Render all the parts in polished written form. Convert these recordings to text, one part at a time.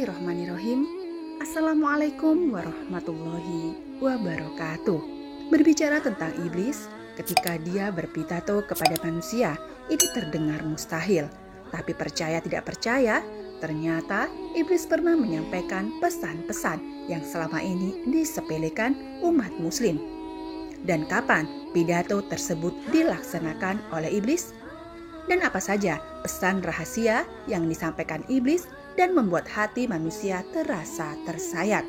Bismillahirrahmanirrahim. Assalamualaikum warahmatullahi wabarakatuh. Berbicara tentang iblis, ketika dia berpidato kepada manusia, ini terdengar mustahil. Tapi percaya tidak percaya, ternyata iblis pernah menyampaikan pesan-pesan yang selama ini disepelekan umat muslim. Dan kapan pidato tersebut dilaksanakan oleh iblis? Dan apa saja pesan rahasia yang disampaikan iblis dan membuat hati manusia terasa tersayat?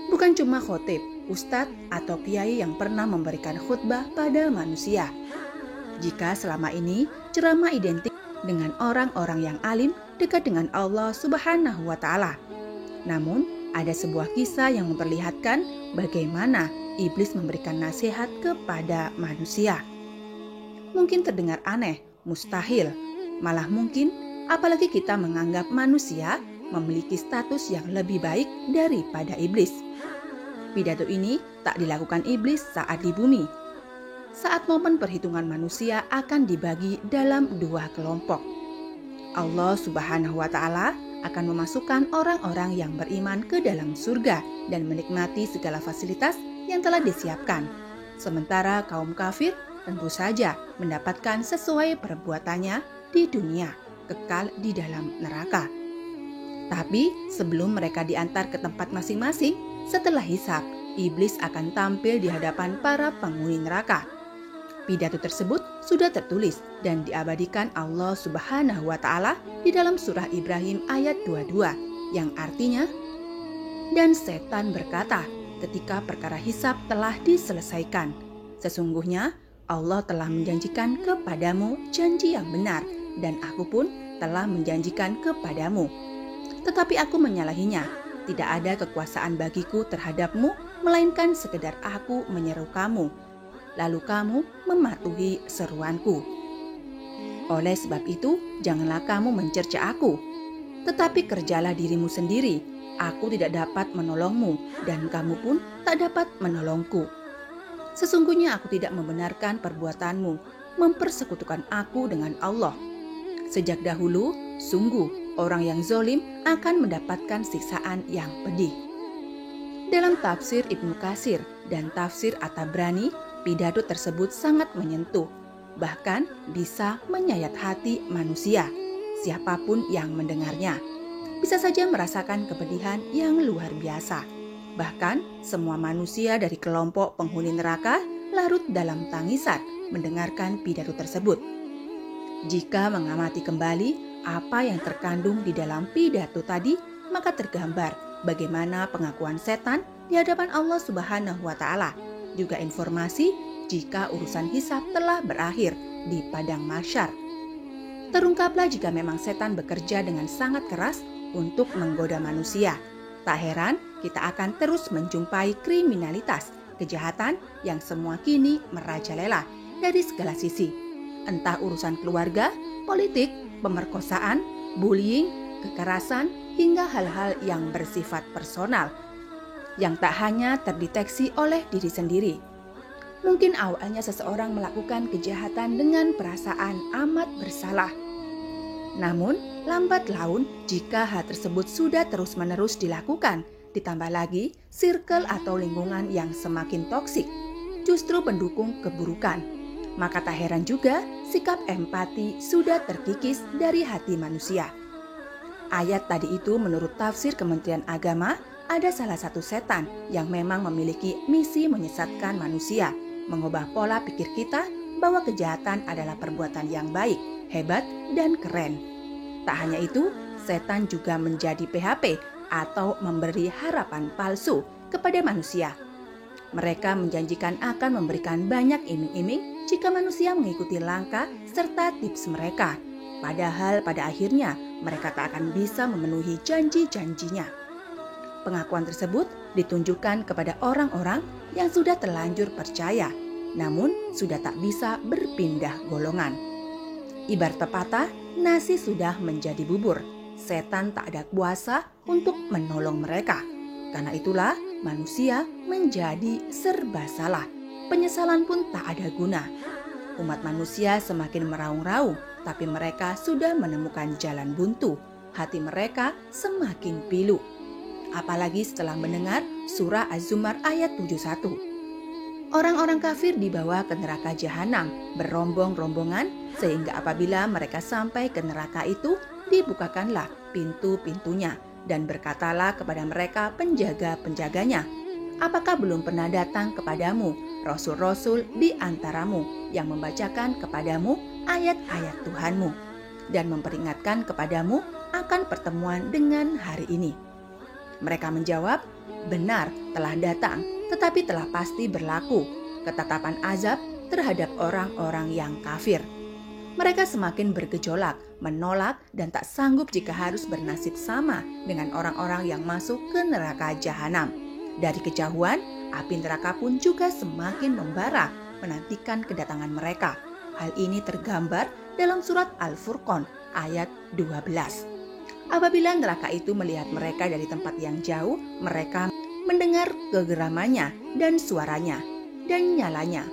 Bukan cuma khotib, ustadz, atau kiai yang pernah memberikan khutbah pada manusia. Jika selama ini ceramah identik dengan orang-orang yang alim dekat dengan Allah Subhanahu wa Ta'ala. Namun, ada sebuah kisah yang memperlihatkan bagaimana iblis memberikan nasihat kepada manusia. Mungkin terdengar aneh, mustahil, malah mungkin apalagi kita menganggap manusia memiliki status yang lebih baik daripada iblis. Pidato ini tak dilakukan iblis saat di bumi. Saat momen perhitungan manusia akan dibagi dalam dua kelompok. Allah Subhanahu wa Ta'ala akan memasukkan orang-orang yang beriman ke dalam surga dan menikmati segala fasilitas yang telah disiapkan. Sementara kaum kafir tentu saja mendapatkan sesuai perbuatannya di dunia, kekal di dalam neraka. Tapi sebelum mereka diantar ke tempat masing-masing, setelah hisab, iblis akan tampil di hadapan para penghuni neraka. Pidato tersebut sudah tertulis dan diabadikan Allah Subhanahu wa Ta'ala di dalam surah Ibrahim ayat 22, yang artinya, "Dan setan berkata, ketika perkara hisab telah diselesaikan, sesungguhnya Allah telah menjanjikan kepadamu janji yang benar, dan aku pun telah menjanjikan kepadamu. Tetapi aku menyalahinya. Tidak ada kekuasaan bagiku terhadapmu, melainkan sekedar aku menyeru kamu. Lalu kamu mematuhi seruanku. Oleh sebab itu, janganlah kamu mencerca aku. Tetapi kerjalah dirimu sendiri. Aku tidak dapat menolongmu, dan kamu pun tak dapat menolongku. Sesungguhnya aku tidak membenarkan perbuatanmu, mempersekutukan aku dengan Allah. Sejak dahulu, sungguh orang yang zolim akan mendapatkan siksaan yang pedih." Dalam tafsir Ibnu Katsir dan tafsir At-Tabrani, pidato tersebut sangat menyentuh, bahkan bisa menyayat hati manusia. Siapapun yang mendengarnya bisa saja merasakan kepedihan yang luar biasa. Bahkan semua manusia dari kelompok penghuni neraka larut dalam tangisan mendengarkan pidato tersebut. Jika mengamati kembali apa yang terkandung di dalam pidato tadi, maka tergambar bagaimana pengakuan setan di hadapan Allah Subhanahu wa Ta'ala, juga informasi jika urusan hisab telah berakhir di padang mahsyar. Terungkaplah jika memang setan bekerja dengan sangat keras untuk menggoda manusia. Tak heran kita akan terus menjumpai kriminalitas, kejahatan yang semua kini merajalela dari segala sisi. Entah urusan keluarga, politik, pemerkosaan, bullying, kekerasan, hingga hal-hal yang bersifat personal yang tak hanya terdeteksi oleh diri sendiri. Mungkin awalnya seseorang melakukan kejahatan dengan perasaan amat bersalah. Namun, lambat laun jika hal tersebut sudah terus-menerus dilakukan, ditambah lagi circle atau lingkungan yang semakin toksik, justru mendukung keburukan, maka tak heran juga sikap empati sudah terkikis dari hati manusia. Ayat tadi itu menurut tafsir Kementerian Agama, ada salah satu setan yang memang memiliki misi menyesatkan manusia, mengubah pola pikir kita bahwa kejahatan adalah perbuatan yang baik, hebat, dan keren. Tak hanya itu, setan juga menjadi PHP atau memberi harapan palsu kepada manusia. Mereka menjanjikan akan memberikan banyak iming-iming jika manusia mengikuti langkah serta tips mereka. Padahal pada akhirnya mereka tak akan bisa memenuhi janji-janjinya. Pengakuan tersebut ditunjukkan kepada orang-orang yang sudah terlanjur percaya, namun sudah tak bisa berpindah golongan. Ibarat pepatah, nasi sudah menjadi bubur. Setan tak ada kuasa untuk menolong mereka. Karena itulah manusia menjadi serba salah. Penyesalan pun tak ada guna. Umat manusia semakin meraung-raung, tapi mereka sudah menemukan jalan buntu. hati mereka semakin pilu. Apalagi setelah mendengar surah Az-Zumar ayat 71. Orang-orang kafir dibawa ke neraka jahanam berombong-rombongan, sehingga apabila mereka sampai ke neraka itu, dibukakanlah pintu-pintunya dan berkatalah kepada mereka penjaga-penjaganya, apakah belum pernah datang kepadamu rasul-rasul di antaramu yang membacakan kepadamu ayat-ayat Tuhanmu dan memperingatkan kepadamu akan pertemuan dengan hari ini? Mereka menjawab, benar telah datang, tetapi telah pasti berlaku ketetapan azab terhadap orang-orang yang kafir. Mereka semakin bergejolak, menolak, dan tak sanggup jika harus bernasib sama dengan orang-orang yang masuk ke neraka jahanam. Dari kejauhan, api neraka pun juga semakin membara menantikan kedatangan mereka. Hal ini tergambar dalam surat Al-Furqan ayat 12. Apabila neraka itu melihat mereka dari tempat yang jauh, mereka mendengar kegeramannya dan suaranya dan nyalanya.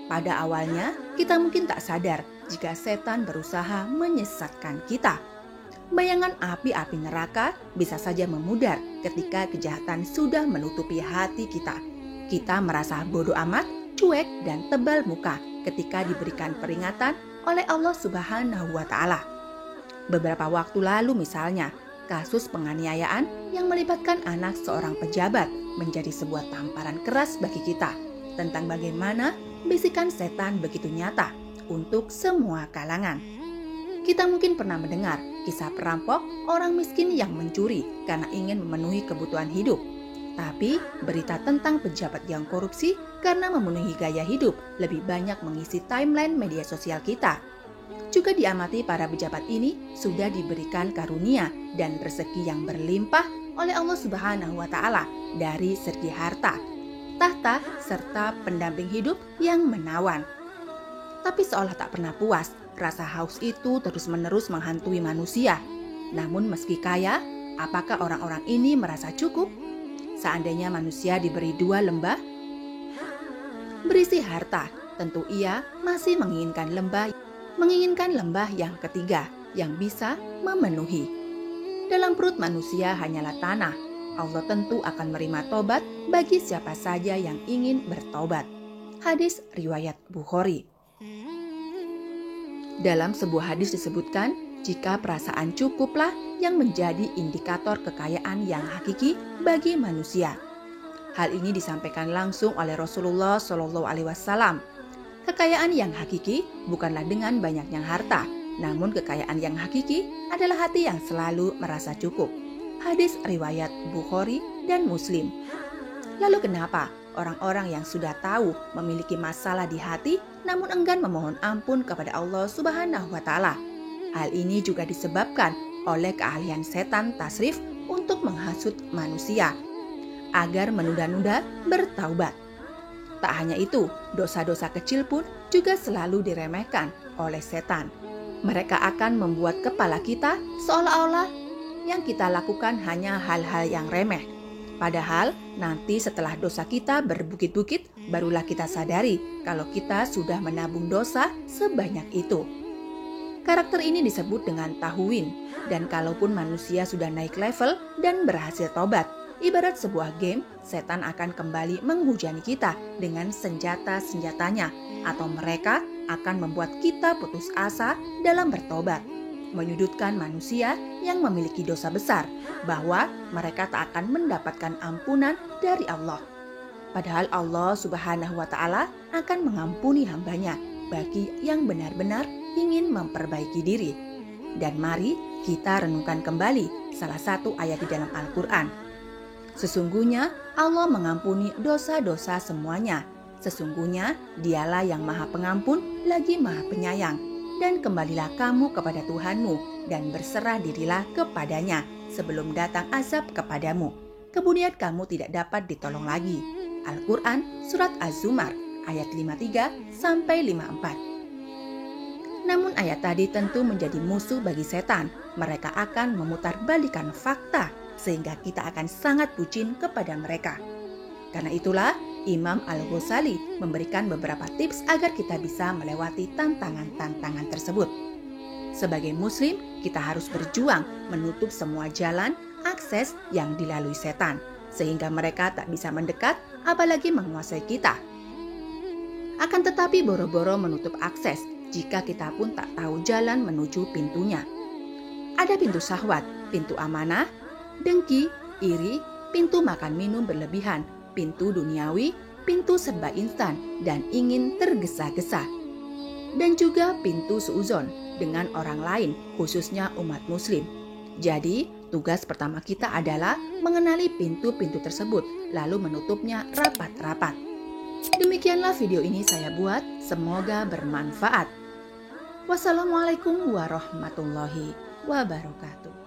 Pada awalnya, kita mungkin tak sadar jika setan berusaha menyesatkan kita. Bayangan api-api neraka bisa saja memudar ketika kejahatan sudah menutupi hati kita. Kita merasa bodoh amat, cuek, dan tebal muka ketika diberikan peringatan oleh Allah Subhanahu wa Ta'ala. Beberapa waktu lalu misalnya, kasus penganiayaan yang melibatkan anak seorang pejabat menjadi sebuah tamparan keras bagi kita tentang bagaimana bisikan setan begitu nyata untuk semua kalangan. Kita mungkin pernah mendengar kisah perampok orang miskin yang mencuri karena ingin memenuhi kebutuhan hidup. Tapi berita tentang pejabat yang korupsi karena memenuhi gaya hidup lebih banyak mengisi timeline media sosial kita. Juga diamati para pejabat ini sudah diberikan karunia dan rezeki yang berlimpah oleh Allah Subhanahu wa Ta'ala dari segi harta, tahta, serta pendamping hidup yang menawan. Tapi seolah tak pernah puas, rasa haus itu terus-menerus menghantui manusia. Namun meski kaya, apakah orang-orang ini merasa cukup? Seandainya manusia diberi 2 lembah berisi harta, tentu ia masih menginginkan lembah yang ketiga yang bisa memenuhi. Dalam perut manusia hanyalah tanah. Allah tentu akan menerima tobat bagi siapa saja yang ingin bertobat. Hadis riwayat Bukhari. Dalam sebuah hadis disebutkan, jika perasaan cukuplah yang menjadi indikator kekayaan yang hakiki bagi manusia. Hal ini disampaikan langsung oleh Rasulullah SAW. Kekayaan yang hakiki bukanlah dengan banyaknya harta, namun kekayaan yang hakiki adalah hati yang selalu merasa cukup. Hadis riwayat Bukhari dan Muslim. Lalu kenapa orang-orang yang sudah tahu memiliki masalah di hati namun enggan memohon ampun kepada Allah Subhanahu wa Ta'ala? Hal ini juga disebabkan oleh keahlian setan tasrif untuk menghasut manusia agar menunda-nunda bertaubat. Tak hanya itu, dosa-dosa kecil pun juga selalu diremehkan oleh setan. Mereka akan membuat kepala kita seolah-olah yang kita lakukan hanya hal-hal yang remeh. Padahal nanti setelah dosa kita berbukit-bukit, barulah kita sadari kalau kita sudah menabung dosa sebanyak itu. Karakter ini disebut dengan tahwin, dan kalaupun manusia sudah naik level dan berhasil tobat, ibarat sebuah game, setan akan kembali menghujani kita dengan senjata-senjatanya, atau mereka akan membuat kita putus asa dalam bertobat, menyudutkan manusia yang memiliki dosa besar, bahwa mereka tak akan mendapatkan ampunan dari Allah. Padahal Allah Subhanahu wa Ta'ala akan mengampuni hambanya bagi yang benar-benar ingin memperbaiki diri. Dan mari kita renungkan kembali salah satu ayat di dalam Al-Quran. Sesungguhnya Allah mengampuni dosa-dosa semuanya. Sesungguhnya Dialah yang Maha Pengampun lagi Maha Penyayang. Dan kembalilah kamu kepada Tuhanmu dan berserah dirilah kepadanya sebelum datang azab kepadamu. Kemudian kamu tidak dapat ditolong lagi. Al-Quran Surat Az-Zumar ayat 53-54. Namun ayat tadi tentu menjadi musuh bagi setan. Mereka akan memutarbalikkan fakta sehingga kita akan sangat bucin kepada mereka. Karena itulah Imam Al-Ghazali memberikan beberapa tips agar kita bisa melewati tantangan-tantangan tersebut. Sebagai muslim, kita harus berjuang menutup semua jalan akses yang dilalui setan, sehingga mereka tak bisa mendekat apalagi menguasai kita. Akan tetapi boro-boro menutup akses jika kita pun tak tahu jalan menuju pintunya. Ada pintu syahwat, pintu amanah, dengki, iri, pintu makan minum berlebihan, pintu duniawi, pintu serba instan dan ingin tergesa-gesa. Dan juga pintu suuzon dengan orang lain, khususnya umat muslim. Jadi, tugas pertama kita adalah mengenali pintu-pintu tersebut, lalu menutupnya rapat-rapat. Demikianlah video ini saya buat, semoga bermanfaat. Wassalamualaikum warahmatullahi wabarakatuh.